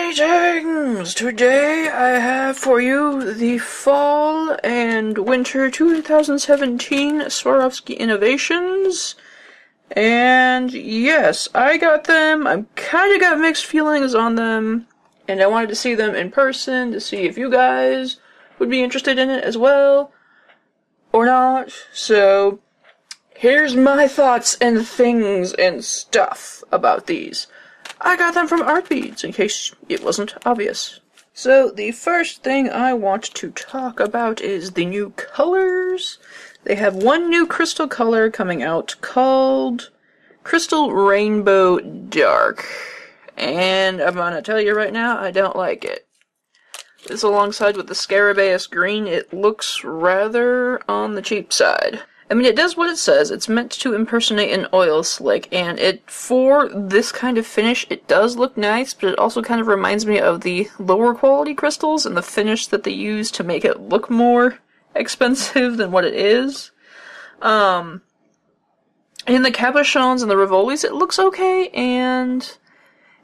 Greetings! Today I have for you the Fall and Winter 2017 Swarovski Innovations. And yes, I got them. I kinda got mixed feelings on them. And I wanted to see them in person to see if you guys would be interested in it as well. Or not. So, here's my thoughts and things and stuff about these. I got them from Art Beads, in case it wasn't obvious. So, the first thing I want to talk about is the new colors. They have one new crystal color coming out called Crystal Rainbow Dark. And I'm gonna tell you right now, I don't like it. This alongside with the Scarabaeus Green, it looks rather on the cheap side. I mean, it does what it says. It's meant to impersonate an oil slick, and for this kind of finish, it does look nice, but it also kind of reminds me of the lower quality crystals and the finish that they use to make it look more expensive than what it is. In the cabochons and the Rivolis, it looks okay, and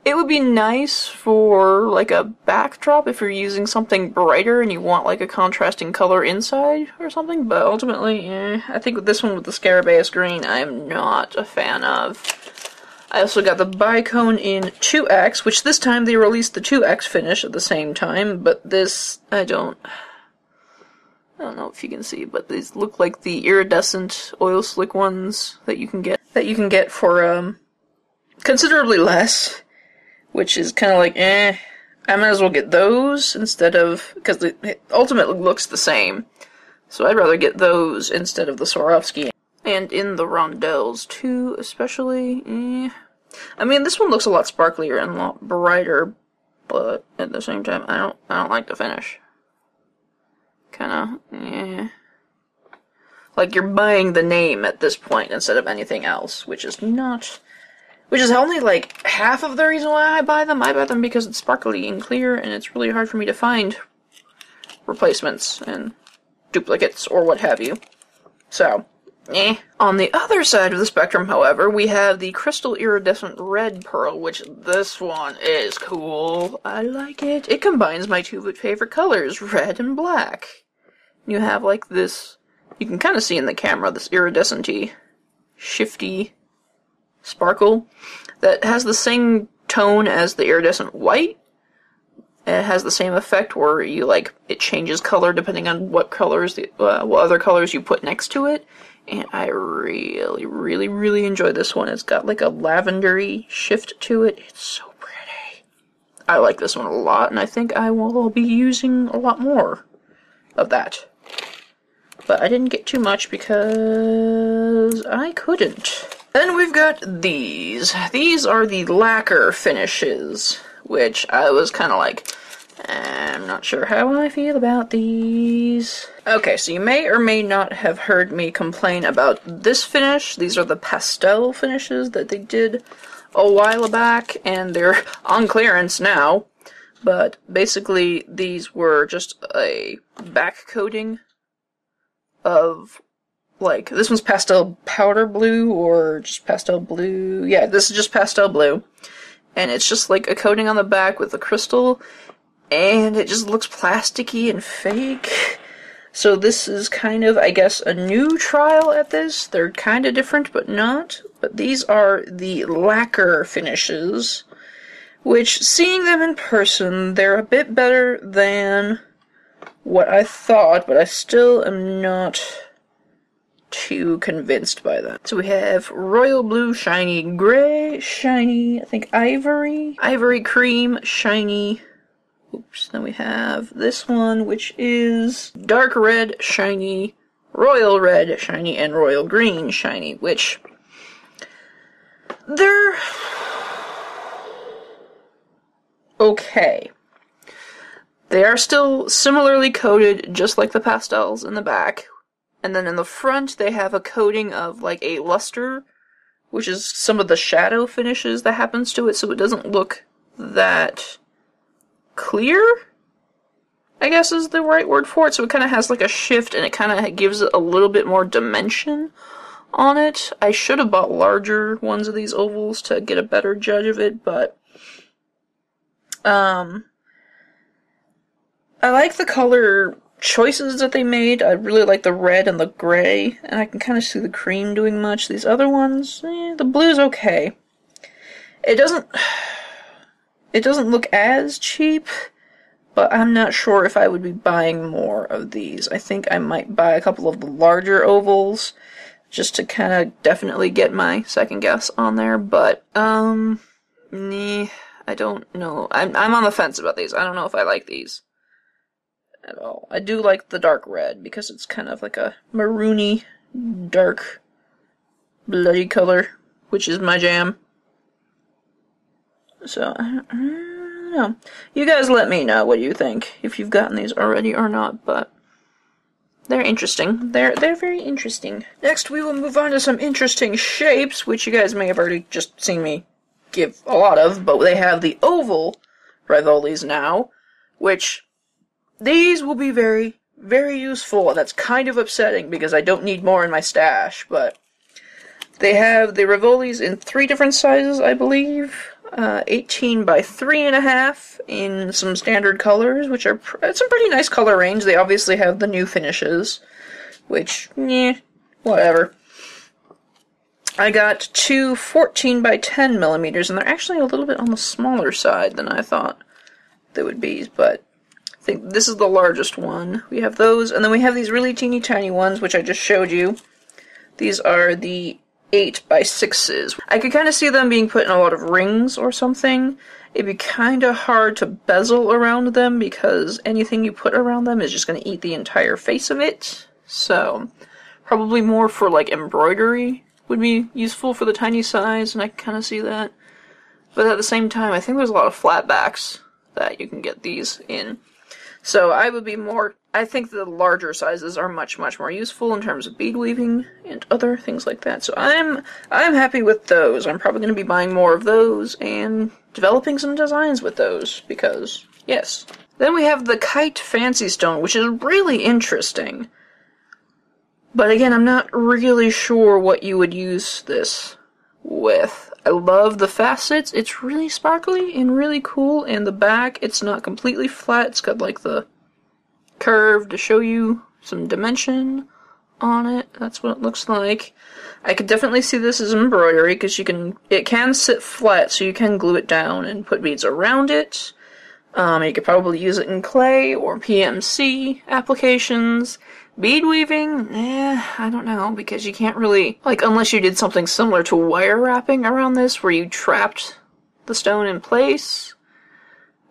it would be nice for, like, a backdrop if you're using something brighter and you want, like, a contrasting color inside or something, but ultimately, I think with this one with the Scarabaeus Green, I'm not a fan of. I also got the Bicone in 2X, which this time they released the 2X finish at the same time, but this, I don't know if you can see, but these look like the iridescent oil slick ones that you can get for, considerably less. Which is kind of like, I might as well get those instead of, because it ultimately looks the same. So I'd rather get those instead of the Swarovski. And in the rondelles, too, especially, I mean, this one looks a lot sparklier and a lot brighter, but at the same time, I don't like the finish. Kinda, like you're buying the name at this point instead of anything else, which is only like half of the reason why I buy them. I buy them because it's sparkly and clear, and it's really hard for me to find replacements and duplicates or what have you. So, On the other side of the spectrum, however, we have the Crystal Iridescent Red Pearl, which this one is cool. I like it. It combines my two favorite colors, red and black. You have like this, you can kind of see in the camera, this iridescent-y, shifty sparkle that has the same tone as the iridescent white. It has the same effect where you it changes color depending on what colors what other colors you put next to it. And I really, really, really enjoy this one. It's got like a lavendery shift to it. It's so pretty. I like this one a lot, and I think I will be using a lot more of that. But I didn't get too much because I couldn't. Then we've got these. These are the Lacquer finishes, which I was kind of like, I'm not sure how I feel about these. Okay, so you may or may not have heard me complain about this finish. These are the pastel finishes that they did a while back, and they're on clearance now. But basically, these were just a back coating of, this one's pastel powder blue, or just pastel blue. Yeah, this is just pastel blue. And it's just like a coating on the back with the crystal, and it just looks plasticky and fake. So this is kind of, I guess, a new trial at this. They're kind of different, but not. But these are the Lacquer finishes, which, seeing them in person, they're a bit better than what I thought, but I still am not too convinced by that. So we have royal blue, shiny gray, shiny, I think ivory cream, shiny. Oops, then we have this one, which is dark red, shiny, royal red, shiny, and royal green, shiny, which they're okay. They are still similarly coated, just like the pastels in the back. And then in the front, they have a coating of, a luster, which is some of the shadow finishes that happens to it, so it doesn't look that clear, I guess is the right word for it. So it kind of has, a shift, and it kind of gives it a little bit more dimension on it. I should have bought larger ones of these ovals to get a better judge of it, but I like the color choices that they made. I really like the red and the gray, and I can kind of see the cream doing much. These other ones, the blue's okay. It doesn't look as cheap, but I'm not sure if I would be buying more of these. I think I might buy a couple of the larger ovals, just to kind of definitely get my second guess on there, but, I don't know. I'm on the fence about these. I don't know if I like these at all. I do like the dark red, because it's kind of like a maroony, dark, bloody color, which is my jam. So, I don't know. You guys let me know what you think, if you've gotten these already or not, but they're interesting. They're very interesting. Next, we will move on to some interesting shapes, which you guys may have already just seen me give a lot of, but they have the oval Rivolis now, which these will be very, very useful, and that's kind of upsetting because I don't need more in my stash, but they have the Rivolis in 3 different sizes, I believe. 18 by 3.5 in some standard colors, which are it's a pretty nice color range. They obviously have the new finishes, which, whatever. I got 2 14 by 10 millimeters, and they're actually a little bit on the smaller side than I thought they would be, but I think this is the largest one. We have those, and then we have these really teeny tiny ones, which I just showed you. These are the 8 by 6s. I could kind of see them being put in a lot of rings or something. It'd be kind of hard to bezel around them because anything you put around them is just going to eat the entire face of it. So, probably more for like embroidery would be useful for the tiny size, and I can kind of see that. But at the same time, I think there's a lot of flatbacks that you can get these in. So I think the larger sizes are much, much more useful in terms of bead weaving and other things like that. So I'm happy with those. I'm probably going to be buying more of those and developing some designs with those, because, yes. Then we have the Kite Fancy Stone, which is really interesting. But again, I'm not really sure what you would use this with. I love the facets. It's really sparkly and really cool, and the back, it's not completely flat. It's got like the curve to show you some dimension on it. That's what it looks like. I could definitely see this as embroidery, because it can sit flat, so you can glue it down and put beads around it. You could probably use it in clay or PMC applications. Bead weaving? I don't know, because you can't really, like, unless you did something similar to wire wrapping around this, where you trapped the stone in place.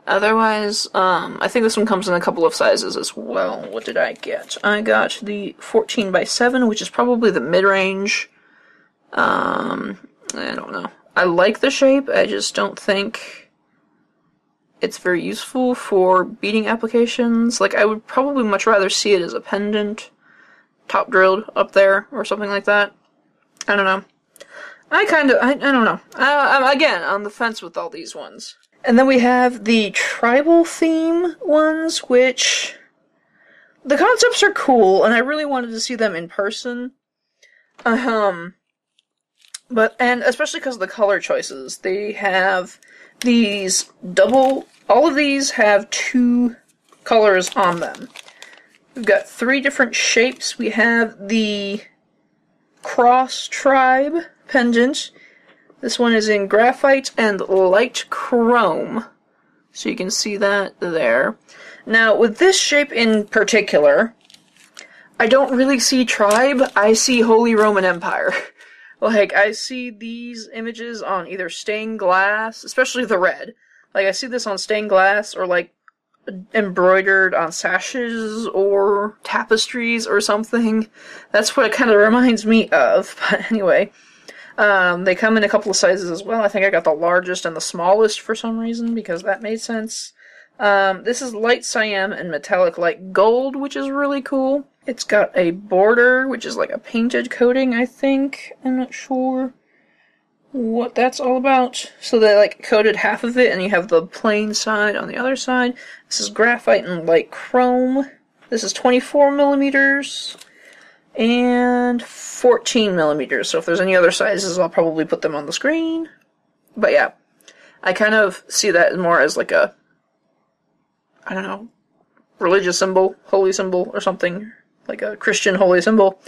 Otherwise, I think this one comes in a couple of sizes as well. What did I get? I got the 14 by 7, which is probably the mid-range. I don't know. I like the shape, I just don't think it's very useful for beading applications. Like, I would probably much rather see it as a pendant, top drilled up there, or something like that. I don't know. I don't know. I'm, again, on the fence with all these ones. And then we have the tribal theme ones, which the concepts are cool, and I really wanted to see them in person. And especially because of the color choices. They have these all of these have 2 colors on them. We've got 3 different shapes. We have the Cross Tribe pendant. This one is in graphite and light chrome. So you can see that there. Now, with this shape in particular, I don't really see tribe, I see Holy Roman Empire. Like, I see these images on either stained glass, especially the red. Like, I see this on stained glass, or, like, embroidered on sashes or tapestries or something. That's what it kind of reminds me of. But anyway, they come in a couple of sizes as well. I think I got the largest and the smallest for some reason, because that made sense. This is light cyan and metallic light gold, which is really cool. It's got a border, which is like a painted coating, I think. I'm not sure what that's all about. So they like coated half of it, and you have the plain side on the other side. This is graphite and light chrome. This is 24 millimeters and 14 millimeters. So if there's any other sizes, I'll probably put them on the screen. But yeah, I kind of see that more as like a I don't know, religious symbol, holy symbol, or something, like a Christian holy symbol.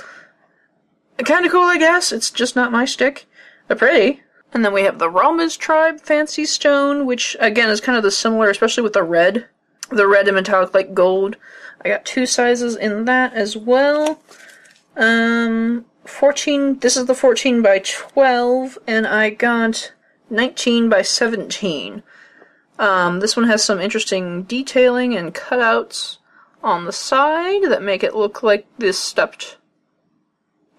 Kinda cool, I guess. It's just not my stick. They're pretty. And then we have the Rhombus Tribe Fancy Stone, which, again, is kind of the similar, especially with the red. The red and metallic like gold. I got 2 sizes in that as well. 14, this is the 14 by 12, and I got 19 by 17. This one has some interesting detailing and cutouts on the side that make it look like this stepped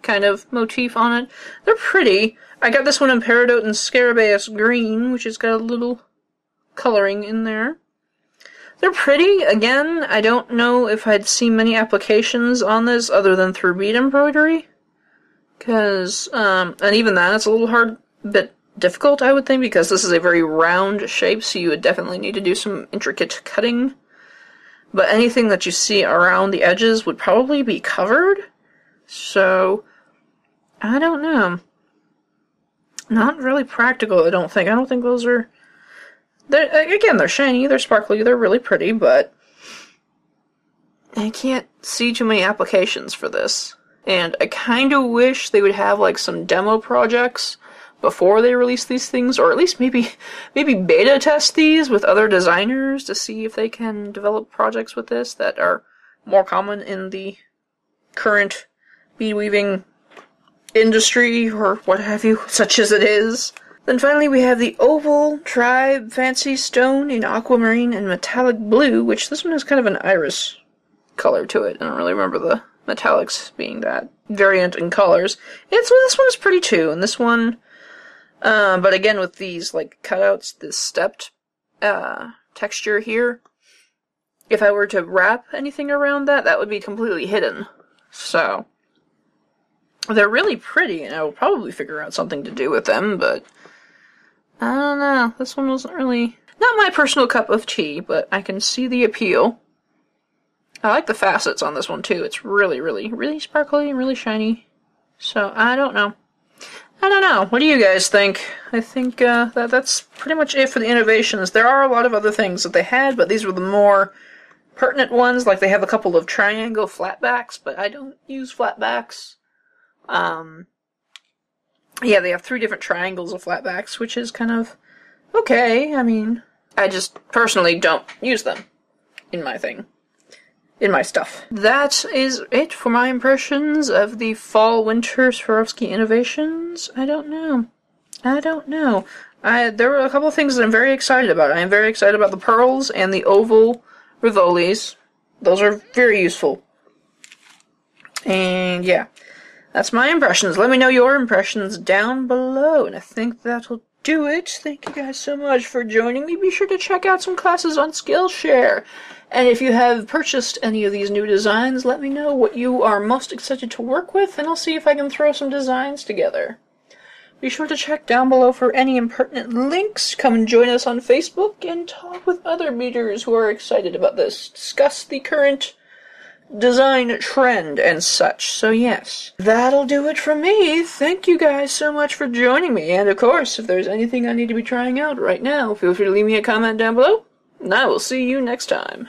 kind of motif on it. They're pretty. I got this one in Peridot and Scarabaeus Green, which has got a little coloring in there. They're pretty. Again, I don't know if I'd seen many applications on this other than through bead embroidery. Because, and even that, it's a little bit difficult, I would think, because this is a very round shape, so you would definitely need to do some intricate cutting. But anything that you see around the edges would probably be covered. So, I don't know. Not really practical, I don't think. I don't think those are... They're shiny, they're sparkly, they're really pretty, but I can't see too many applications for this. And I kind of wish they would have, like, some demo projects before they release these things, or at least maybe beta test these with other designers to see if they can develop projects with this that are more common in the current bead weaving industry, or what have you, such as it is. Then finally we have the Oval Tribe Fancy Stone in Aquamarine and Metallic Blue, which this one has kind of an iris color to it. I don't really remember the metallics being that variant in colors. This one is pretty too, and this one, but again with these like cutouts, this stepped texture here, if I were to wrap anything around that, that would be completely hidden. So, they're really pretty, and I will probably figure out something to do with them, but I don't know. This one wasn't really... not my personal cup of tea, but I can see the appeal. I like the facets on this one, too. It's really, really, really sparkly and really shiny. So, I don't know. I don't know. What do you guys think? I think that's pretty much it for the innovations. There are a lot of other things that they had, but these were the more pertinent ones. Like, they have a couple of triangle flatbacks, but I don't use flatbacks. Yeah, they have 3 different triangles of flatbacks, which is kind of okay. I mean, I just personally don't use them in my thing. In my stuff. That is it for my impressions of the Fall-Winter Swarovski Innovations. I don't know. There were a couple of things that I'm very excited about. I am very excited about the pearls and the oval Rivolis. Those are very useful. And yeah, that's my impressions. Let me know your impressions down below. And I think that'll do it. Thank you guys so much for joining me. Be sure to check out some classes on Skillshare. And if you have purchased any of these new designs, let me know what you are most excited to work with, and I'll see if I can throw some designs together. Be sure to check down below for any impertinent links. Come and join us on Facebook and talk with other beaders who are excited about this. Discuss the current design trend and such. So yes, that'll do it from me. Thank you guys so much for joining me. And of course, if there's anything I need to be trying out right now, feel free to leave me a comment down below. And I will see you next time.